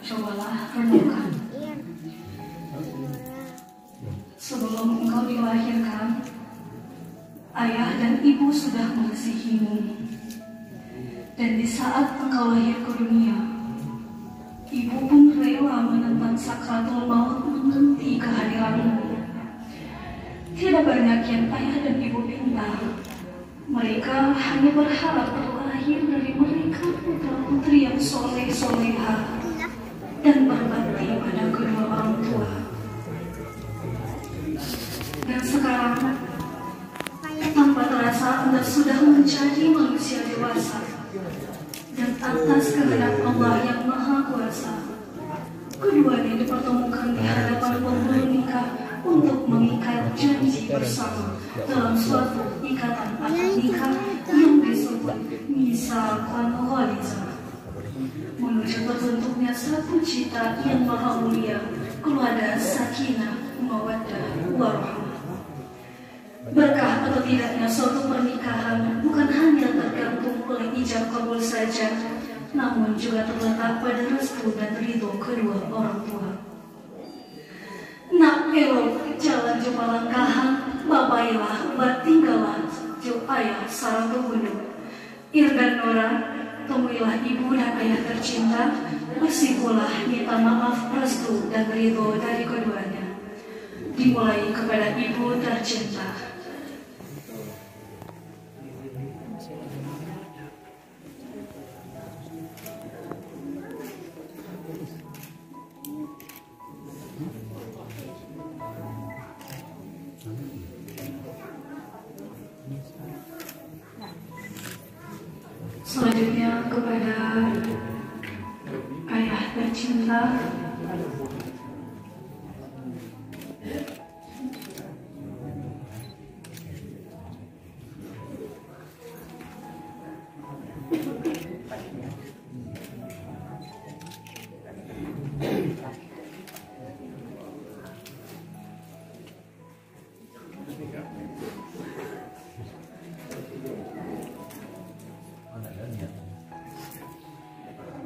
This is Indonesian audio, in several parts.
cobalah renungkan. Sebelum engkau dilahirkan, ayah dan ibu sudah mengasihimu. Dan di saat engkau lahir ke dunia, ibu pun rela menentang sakratul maut menanti kehadiranmu. Tidak banyak yang ayah dan ibu minta. Mereka hanya berharap terlahir dari mereka putra-putri yang soleh-soleha dan berbakti pada kedua orang tua. Dan sekarang, tanpa terasa Anda sudah menjadi manusia dewasa. Dan atas kehendak Allah yang Maha Kuasa, keduanya dipertemukan di hadapan penghulu nikah untuk mengikat janji bersama dalam suatu ikatan akad nikah yang disebut misaqan ghalizah, menuju terbentuknya satu cita yang maha mulia, keluarga sakinah, mawaddah, warahmah. Berkah atau tidaknya suatu pernikahan bukan hanya tergantung oleh ijab kabul saja, namun juga terletak pada restu dan ridho kedua orang tua. Nak elok jalan jumpa langkahan, babailah batinggalah jo ayah sarang kebunuh. Irdan Nora, temuilah ibu dan ayah tercinta, bersikulah minta maaf, restu dan ridho dari keduanya. Dimulai kepada ibu tercinta. Selanjutnya kepada ayah tercinta.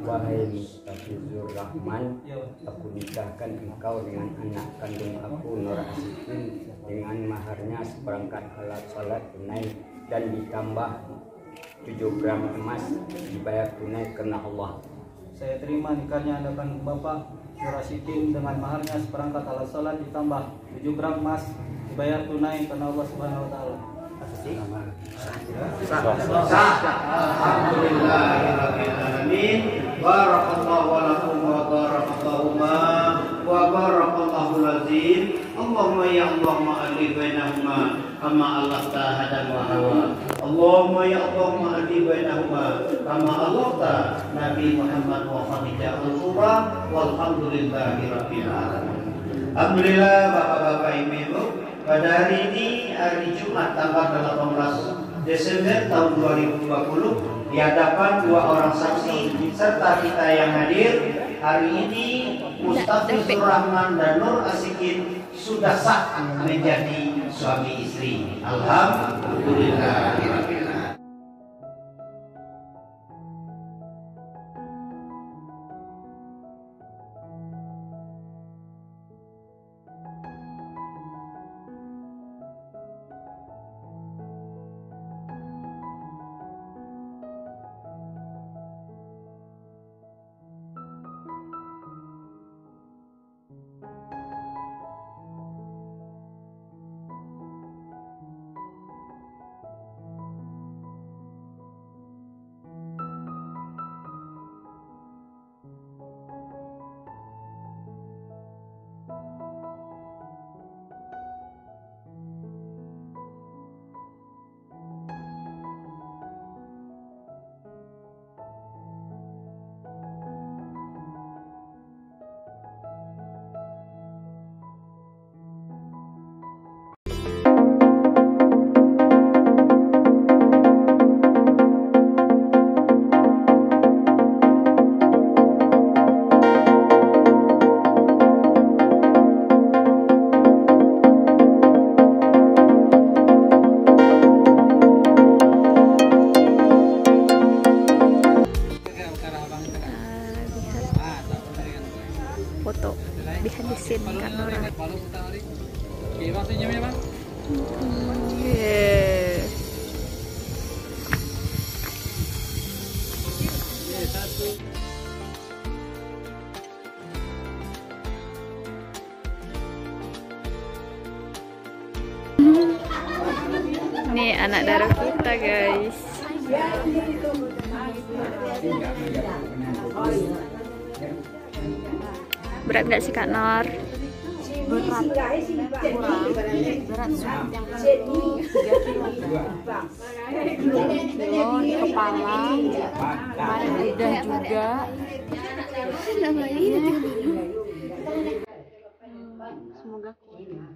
Wahai Mustafizur Rahman, aku nikahkan engkau dengan anak kandung aku Nur Asikin dengan maharnya seperangkat alat salat tunai dan ditambah 7 gram emas dibayar tunai karena Allah. Saya terima nikahnya anak kandung Bapak Nur Asikin dengan maharnya seperangkat alat salat ditambah 7 gram emas dibayar tunai karena Allah Subhanahu wa taala. Alhamdulillahirabbil alamin. Barakallahu lakum wa barakallahu wa barakallahu lazim. Allahumma ya Allah ma'alif bainahuma kama Allah ta'ala wa hawa. Allahumma ya Allah ma'alif bainahuma kama Allah ta'ala Nabi Muhammad wa Khadijah al-Kubra walhamdulillahirabbil alamin. Alhamdulillah Bapak-bapak Ibu, pada hari ini hari Jumat tanggal 18 Desember tahun 2020 di hadapan dua orang saksi serta kita yang hadir hari ini, Mustafizur Rahman dan Nur Asikin sudah sah menjadi suami istri. Alhamdulillah. Kak Nora. Oke, Bang, senyum ya, Bang. Yeah. Oke, 1. Nih anak daro kita guys. Berat nggak sih Kak Nor? Berat yang itu 3 kilo di kepala, kemarin lidah juga. Semoga kuat.